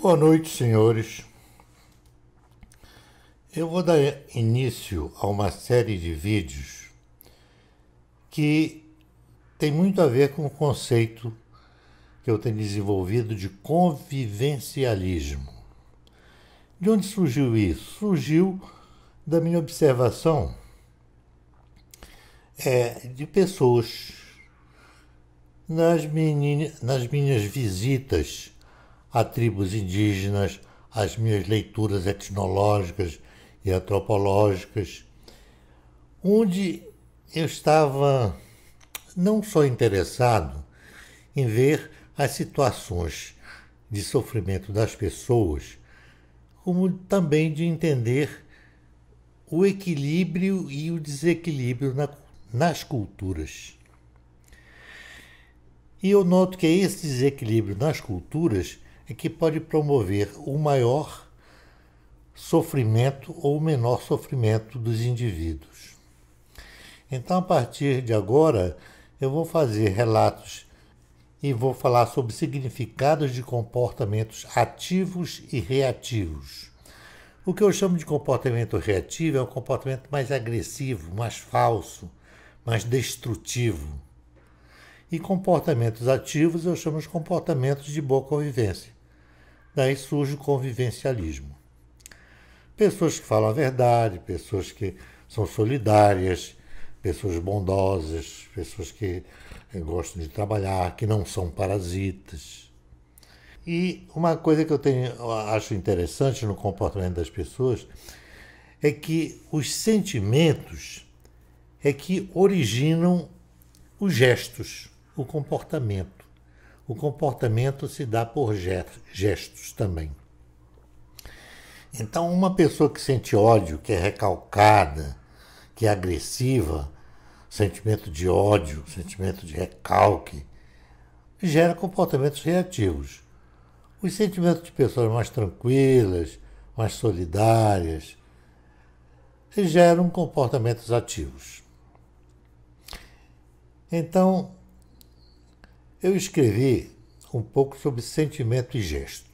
Boa noite, senhores. Eu vou dar início a uma série de vídeos que tem muito a ver com o conceito que eu tenho desenvolvido de convivencialismo. De onde surgiu isso? Surgiu da minha observação de pessoas nas minhas visitas a tribos indígenas, as minhas leituras etnológicas e antropológicas, onde eu estava não só interessado em ver as situações de sofrimento das pessoas, como também de entender o equilíbrio e o desequilíbrio nas culturas. E eu noto que esse desequilíbrio nas culturas é que pode promover o maior sofrimento ou o menor sofrimento dos indivíduos. Então, a partir de agora, eu vou fazer relatos e vou falar sobre significados de comportamentos ativos e reativos. O que eu chamo de comportamento reativo é um comportamento mais agressivo, mais falso, mais destrutivo. E comportamentos ativos eu chamo de comportamentos de boa convivência. Daí surge o convivencialismo. Pessoas que falam a verdade, pessoas que são solidárias, pessoas bondosas, pessoas que gostam de trabalhar, que não são parasitas. E uma coisa que eu acho interessante no comportamento das pessoas é que os sentimentos é que originam os gestos, o comportamento. O comportamento se dá por gestos também. Então, uma pessoa que sente ódio, que é recalcada, que é agressiva, sentimento de ódio, sentimento de recalque, gera comportamentos reativos. Os sentimentos de pessoas mais tranquilas, mais solidárias, geram comportamentos ativos. Então, eu escrevi um pouco sobre sentimento e gesto.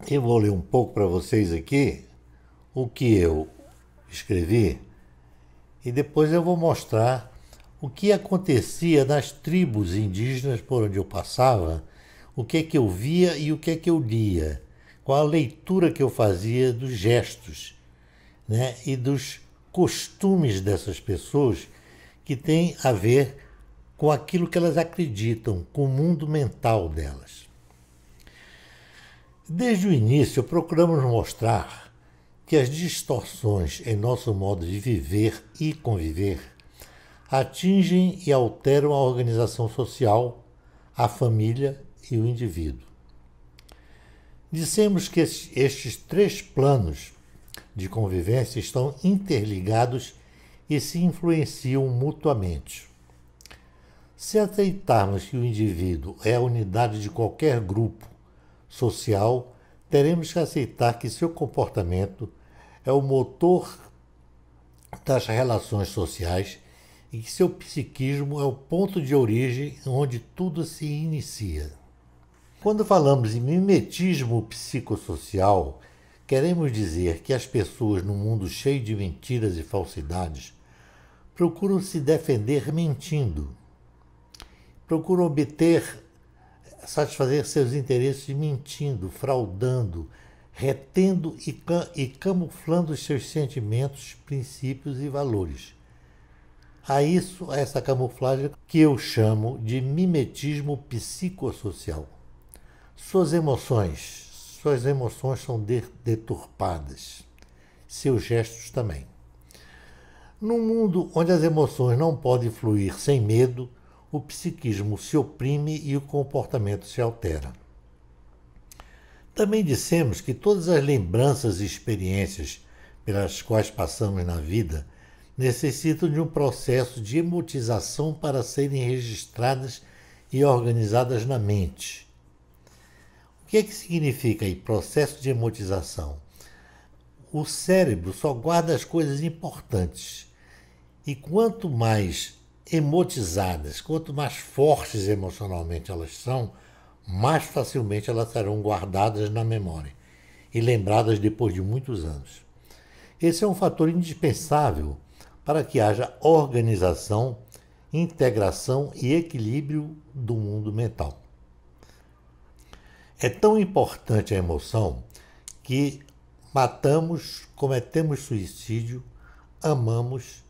Eu vou ler um pouco para vocês aqui o que eu escrevi e depois eu vou mostrar o que acontecia nas tribos indígenas por onde eu passava, o que é que eu via e o que é que eu lia, qual a leitura que eu fazia dos gestos, né, e dos costumes dessas pessoas que têm a ver com aquilo que elas acreditam, com o mundo mental delas. Desde o início, procuramos mostrar que as distorções em nosso modo de viver e conviver atingem e alteram a organização social, a família e o indivíduo. Dissemos que estes três planos de convivência estão interligados e se influenciam mutuamente. Se aceitarmos que o indivíduo é a unidade de qualquer grupo social, teremos que aceitar que seu comportamento é o motor das relações sociais e que seu psiquismo é o ponto de origem onde tudo se inicia. Quando falamos em mimetismo psicossocial, queremos dizer que as pessoas num mundo cheio de mentiras e falsidades procuram se defender mentindo. Procuram satisfazer seus interesses mentindo, fraudando, retendo e camuflando os seus sentimentos, princípios e valores. A essa camuflagem que eu chamo de mimetismo psicossocial. Suas emoções são deturpadas, seus gestos também. Num mundo onde as emoções não podem fluir sem medo, o psiquismo se oprime e o comportamento se altera. Também dissemos que todas as lembranças e experiências pelas quais passamos na vida necessitam de um processo de emotização para serem registradas e organizadas na mente. O que é que significa aí processo de emotização? O cérebro só guarda as coisas importantes e quanto mais emotizadas, quanto mais fortes emocionalmente elas são, mais facilmente elas serão guardadas na memória e lembradas depois de muitos anos. Esse é um fator indispensável para que haja organização, integração e equilíbrio do mundo mental. É tão importante a emoção que matamos, cometemos suicídio, amamos,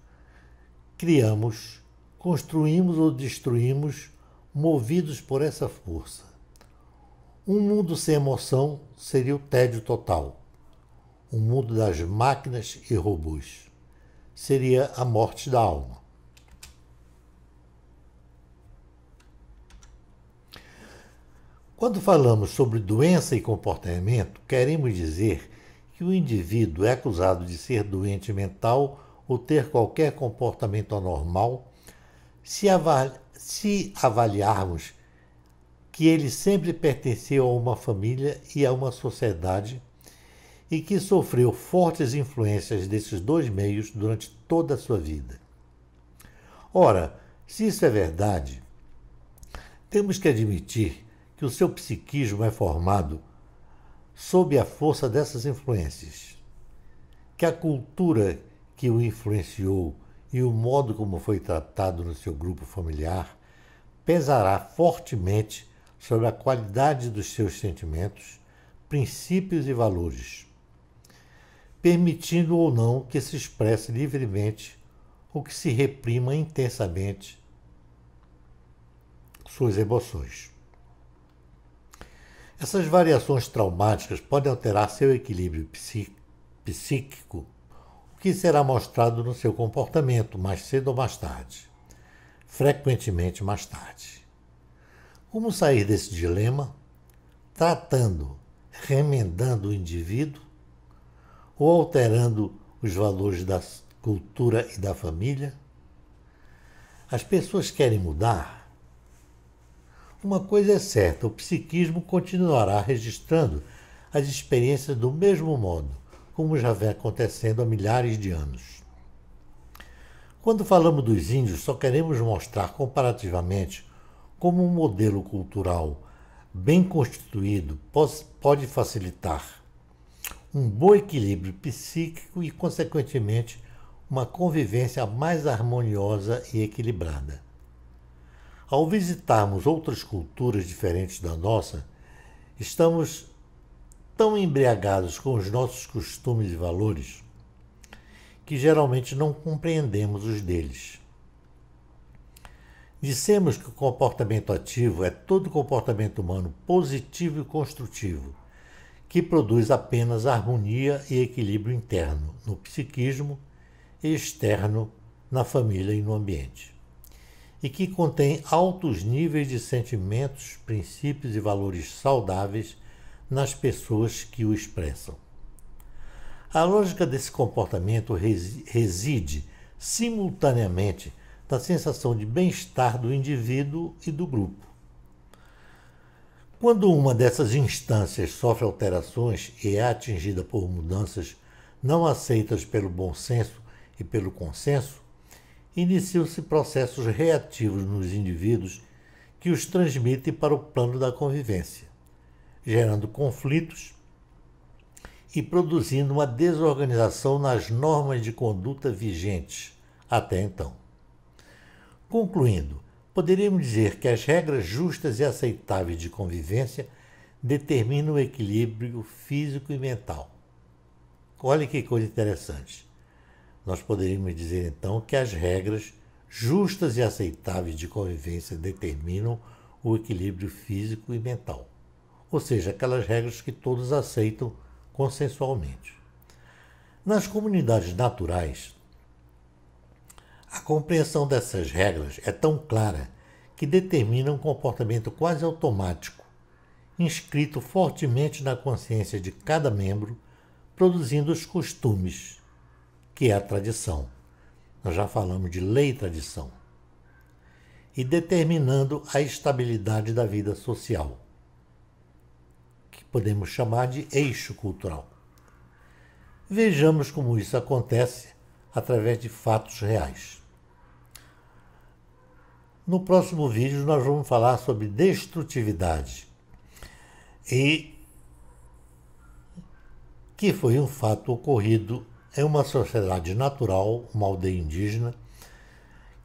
criamos, construímos ou destruímos, movidos por essa força. Um mundo sem emoção seria o tédio total. Um mundo das máquinas e robôs seria a morte da alma. Quando falamos sobre doença e comportamento, queremos dizer que o indivíduo é acusado de ser doente mental ou ter qualquer comportamento anormal se avaliarmos que ele sempre pertenceu a uma família e a uma sociedade e que sofreu fortes influências desses dois meios durante toda a sua vida. Ora, se isso é verdade, temos que admitir que o seu psiquismo é formado sob a força dessas influências, que a cultura que o influenciou e o modo como foi tratado no seu grupo familiar pesará fortemente sobre a qualidade dos seus sentimentos, princípios e valores, permitindo ou não que se expresse livremente ou que se reprima intensamente suas emoções. Essas variações traumáticas podem alterar seu equilíbrio psíquico, o que será mostrado no seu comportamento mais cedo ou mais tarde, frequentemente mais tarde. Como sair desse dilema? Tratando, remendando o indivíduo ou alterando os valores da cultura e da família? As pessoas querem mudar? Uma coisa é certa, o psiquismo continuará registrando as experiências do mesmo modo, como já vem acontecendo há milhares de anos. Quando falamos dos índios, só queremos mostrar comparativamente como um modelo cultural bem constituído pode facilitar um bom equilíbrio psíquico e, consequentemente, uma convivência mais harmoniosa e equilibrada. Ao visitarmos outras culturas diferentes da nossa, estamos tão embriagados com os nossos costumes e valores que geralmente não compreendemos os deles. Dissemos que o comportamento ativo é todo comportamento humano positivo e construtivo, que produz apenas harmonia e equilíbrio interno no psiquismo e externo na família e no ambiente, e que contém altos níveis de sentimentos, princípios e valores saudáveis nas pessoas que o expressam. A lógica desse comportamento reside simultaneamente na sensação de bem-estar do indivíduo e do grupo. Quando uma dessas instâncias sofre alterações e é atingida por mudanças não aceitas pelo bom senso e pelo consenso, iniciam-se processos reativos nos indivíduos que os transmitem para o plano da convivência, gerando conflitos e produzindo uma desorganização nas normas de conduta vigentes até então. Concluindo, poderíamos dizer que as regras justas e aceitáveis de convivência determinam o equilíbrio físico e mental. Olha que coisa interessante. Nós poderíamos dizer então que as regras justas e aceitáveis de convivência determinam o equilíbrio físico e mental. Ou seja, aquelas regras que todos aceitam consensualmente. Nas comunidades naturais, a compreensão dessas regras é tão clara que determina um comportamento quase automático, inscrito fortemente na consciência de cada membro, produzindo os costumes, que é a tradição. Nós já falamos de lei e tradição. E determinando a estabilidade da vida social, que podemos chamar de eixo cultural. Vejamos como isso acontece através de fatos reais. No próximo vídeo nós vamos falar sobre destrutividade, e que foi um fato ocorrido em uma sociedade natural, uma aldeia indígena,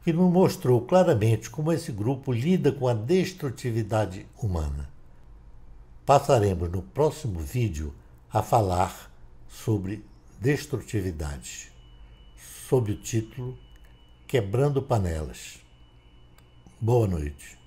que nos mostrou claramente como esse grupo lida com a destrutividade humana. Passaremos no próximo vídeo a falar sobre destrutividade, sob o título Quebrando Panelas. Boa noite.